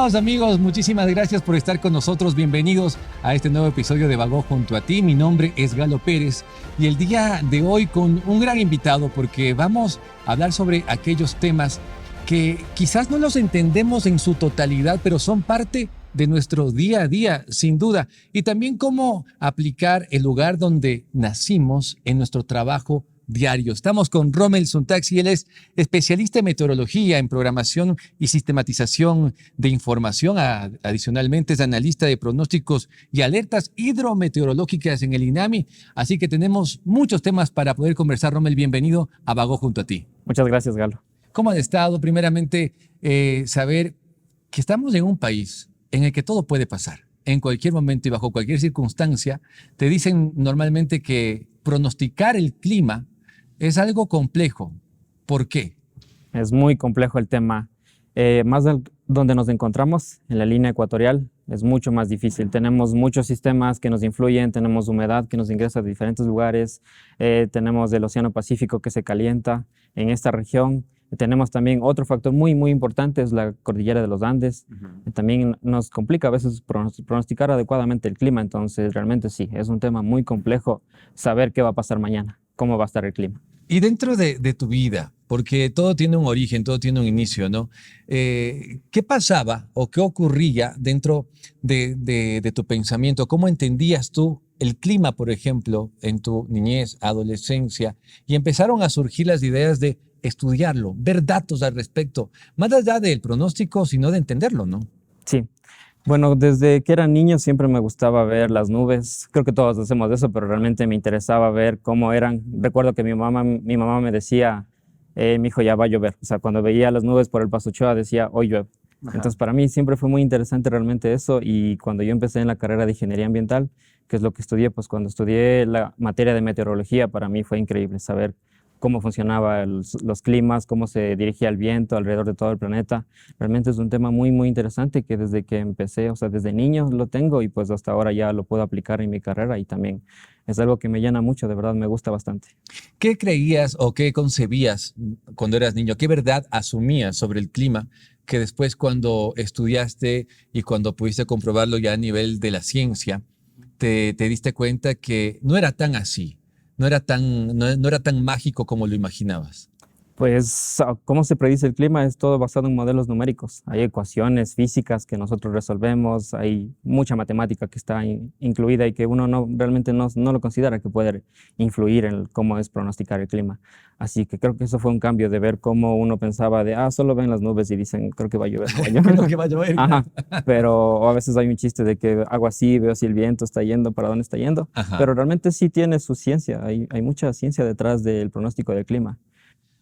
Estimados amigos, muchísimas gracias por estar con nosotros. Bienvenidos a este nuevo episodio de Vagó junto a ti. Mi nombre es Galo Pérez y el día de hoy con un gran invitado porque vamos a hablar sobre aquellos temas que quizás no los entendemos en su totalidad, pero son parte de nuestro día a día, sin duda. Y también cómo aplicar el lugar donde nacimos en nuestro trabajo diario. Estamos con Rommel Suntaxi, él es especialista en meteorología, en programación y sistematización de información. Adicionalmente es analista de pronósticos y alertas hidrometeorológicas en el INAMI. Así que tenemos muchos temas para poder conversar. Rommel, bienvenido a Vagó junto a ti. Muchas gracias, Galo. ¿Cómo has estado? Primeramente, saber que estamos en un país en el que todo puede pasar. En cualquier momento y bajo cualquier circunstancia, te dicen normalmente que pronosticar el clima es algo complejo. ¿Por qué? Es muy complejo el tema. Donde nos encontramos, en la línea ecuatorial, es mucho más difícil. Tenemos muchos sistemas que nos influyen, tenemos humedad que nos ingresa de diferentes lugares, tenemos el Océano Pacífico que se calienta en esta región. Tenemos también otro factor muy importante, es la cordillera de los Andes. También nos complica a veces pronosticar adecuadamente el clima, entonces realmente sí, es un tema muy complejo saber qué va a pasar mañana, cómo va a estar el clima. Y dentro de tu vida, porque todo tiene un origen, todo tiene un inicio, ¿no? ¿Qué pasaba o qué ocurría dentro de tu pensamiento? ¿Cómo entendías tú el clima, por ejemplo, en tu niñez, adolescencia? Y empezaron a surgir las ideas de estudiarlo, ver datos al respecto, más allá del pronóstico, sino de entenderlo, ¿no? Sí. Bueno, desde que era niño siempre me gustaba ver las nubes. Creo que todos hacemos eso, pero realmente me interesaba ver cómo eran. Recuerdo que mi mamá me decía, mi hijo, ya va a llover. O sea, cuando veía las nubes por el Paso Ochoa decía, hoy llueve. Ajá. Entonces, para mí siempre fue muy interesante realmente eso. Y cuando yo empecé en la carrera de Ingeniería Ambiental, que es lo que estudié, pues cuando estudié la materia de meteorología, para mí fue increíble saber cómo funcionaban los climas, cómo se dirigía el viento alrededor de todo el planeta. Realmente es un tema muy interesante que desde que empecé, o sea, desde niño lo tengo y pues hasta ahora ya lo puedo aplicar en mi carrera y también es algo que me llena mucho, de verdad me gusta bastante. ¿Qué creías o qué concebías cuando eras niño? ¿Qué verdad asumías sobre el clima que después cuando estudiaste y cuando pudiste comprobarlo ya a nivel de la ciencia, te diste cuenta que no era tan así? No era tan mágico como lo imaginabas. Pues, ¿cómo se predice el clima? Es todo basado en modelos numéricos. Hay ecuaciones físicas que nosotros resolvemos, hay mucha matemática que está incluida y que uno realmente no lo considera que puede influir en cómo es pronosticar el clima. Así que creo que eso fue un cambio de ver cómo uno pensaba de, solo ven las nubes y dicen, creo que va a llover. Creo que va a llover. Ajá. Pero a veces hay un chiste de que hago así, veo si el viento está yendo, para dónde está yendo. Ajá. Pero realmente sí tiene su ciencia, hay mucha ciencia detrás del pronóstico del clima.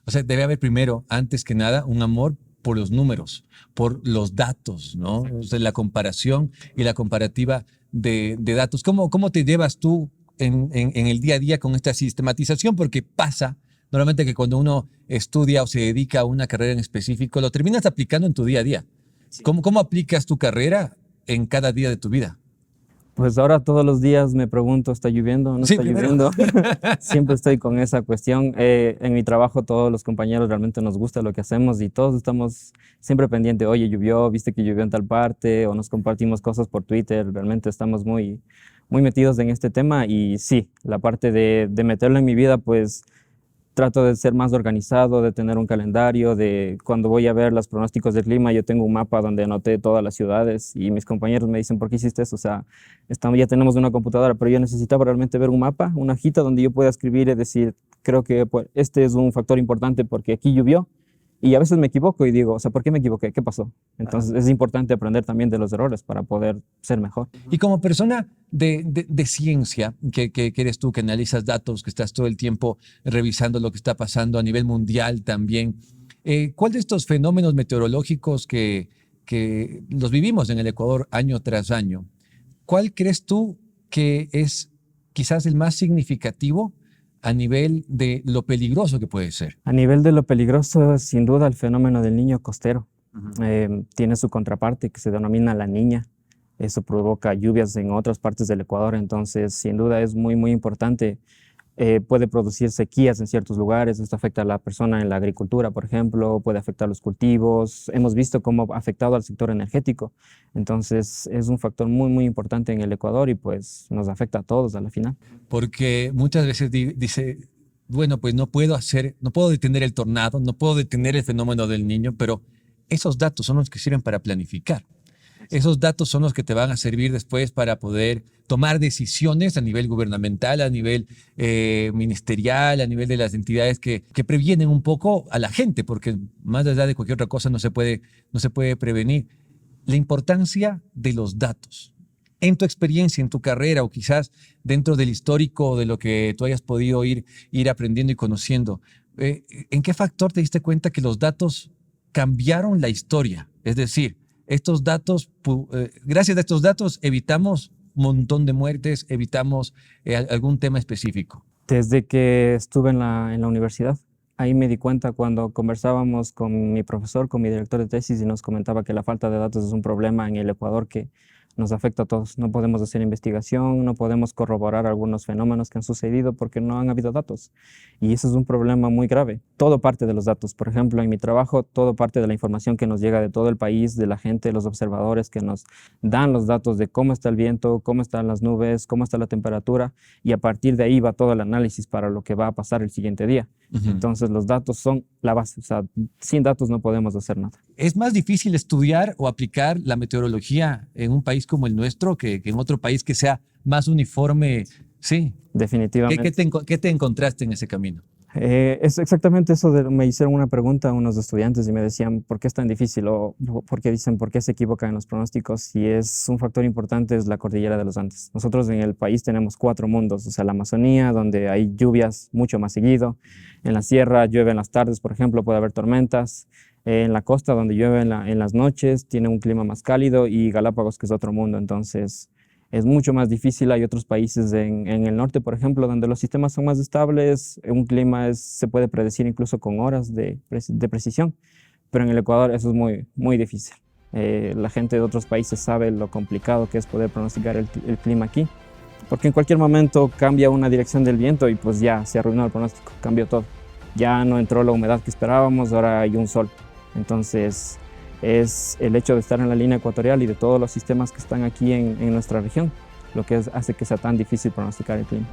O sea, debe haber primero, antes que nada, un amor por los números, por los datos, ¿no? O sea, la comparación y la comparativa de datos. ¿Cómo te llevas tú en el día a día con esta sistematización? Porque pasa normalmente que cuando uno estudia o se dedica a una carrera en específico, lo terminas aplicando en tu día a día. Sí. ¿Cómo aplicas tu carrera en cada día de tu vida? Pues ahora todos los días me pregunto, ¿está lloviendo? ¿No está lloviendo? Siempre estoy con esa cuestión. En mi trabajo todos los compañeros realmente nos gusta lo que hacemos y todos estamos siempre pendientes. Oye, llovió, viste que llovió en tal parte, o nos compartimos cosas por Twitter. Realmente estamos muy metidos en este tema y sí, la parte de meterlo en mi vida, pues trato de ser más organizado, de tener un calendario, de cuando voy a ver los pronósticos del clima, yo tengo un mapa donde anoté todas las ciudades y mis compañeros me dicen, ¿por qué hiciste eso? O sea, ya tenemos una computadora, pero yo necesitaba realmente ver un mapa, una hojita donde yo pueda escribir y decir, creo que pues, este es un factor importante porque aquí llovió. Y a veces me equivoco y digo, o sea, ¿por qué me equivoqué? ¿Qué pasó? Entonces es importante aprender también de los errores para poder ser mejor. Y como persona de ciencia, que eres tú, que analizas datos, que estás todo el tiempo revisando lo que está pasando a nivel mundial también, ¿cuál de estos fenómenos meteorológicos que los vivimos en el Ecuador año tras año, cuál crees tú que es quizás el más significativo a nivel de lo peligroso que puede ser? A nivel de lo peligroso, sin duda, el fenómeno del niño costero. Tiene su contraparte que se denomina la niña. Eso provoca lluvias en otras partes del Ecuador, entonces sin duda es muy importante puede producir sequías en ciertos lugares, esto afecta a la persona en la agricultura, por ejemplo, puede afectar los cultivos, hemos visto cómo ha afectado al sector energético, entonces es un factor muy, muy importante en el Ecuador y pues nos afecta a todos a la final. Porque muchas veces dice, bueno, pues no puedo detener el tornado, no puedo detener el fenómeno del Niño, pero esos datos son los que sirven para planificar. Esos datos son los que te van a servir después para poder tomar decisiones a nivel gubernamental, a nivel ministerial, a nivel de las entidades que previenen un poco a la gente, porque más allá de cualquier otra cosa no se puede prevenir. La importancia de los datos. En tu experiencia, en tu carrera o quizás dentro del histórico de lo que tú hayas podido ir aprendiendo y conociendo, ¿en qué factor te diste cuenta que los datos cambiaron la historia? Es decir, estos datos, gracias a estos datos evitamos un montón de muertes, evitamos algún tema específico. Desde que estuve en la universidad, ahí me di cuenta cuando conversábamos con mi profesor, con mi director de tesis y nos comentaba que la falta de datos es un problema en el Ecuador que nos afecta a todos. No podemos hacer investigación, no podemos corroborar algunos fenómenos que han sucedido porque no han habido datos. Y eso es un problema muy grave. Todo parte de los datos. Por ejemplo, en mi trabajo, todo parte de la información que nos llega de todo el país, de la gente, de los observadores que nos dan los datos de cómo está el viento, cómo están las nubes, cómo está la temperatura, y a partir de ahí va todo el análisis para lo que va a pasar el siguiente día. Entonces los datos son la base, o sea, sin datos no podemos hacer nada. ¿Es más difícil estudiar o aplicar la meteorología en un país como el nuestro que en otro país que sea más uniforme? Sí. Definitivamente. ¿Qué te encontraste en ese camino? Es exactamente eso. Me hicieron una pregunta a unos estudiantes y me decían, ¿por qué es tan difícil? O ¿por qué se equivocan en los pronósticos? Y es un factor importante, es la cordillera de los Andes. Nosotros en el país tenemos 4 mundos, o sea, la Amazonía, donde hay lluvias mucho más seguido. En la sierra llueve en las tardes, por ejemplo, puede haber tormentas. En la costa, donde llueve en las noches, tiene un clima más cálido, y Galápagos, que es otro mundo. Entonces es mucho más difícil. Hay otros países en el norte, por ejemplo, donde los sistemas son más estables, un clima se puede predecir incluso con horas de precisión, pero en el Ecuador eso es muy, muy difícil. La gente de otros países sabe lo complicado que es poder pronosticar el clima aquí, porque en cualquier momento cambia una dirección del viento y pues ya se arruinó el pronóstico, cambió todo. Ya no entró la humedad que esperábamos, ahora hay un sol. Entonces es el hecho de estar en la línea ecuatorial y de todos los sistemas que están aquí en nuestra región lo que hace que sea tan difícil pronosticar el clima.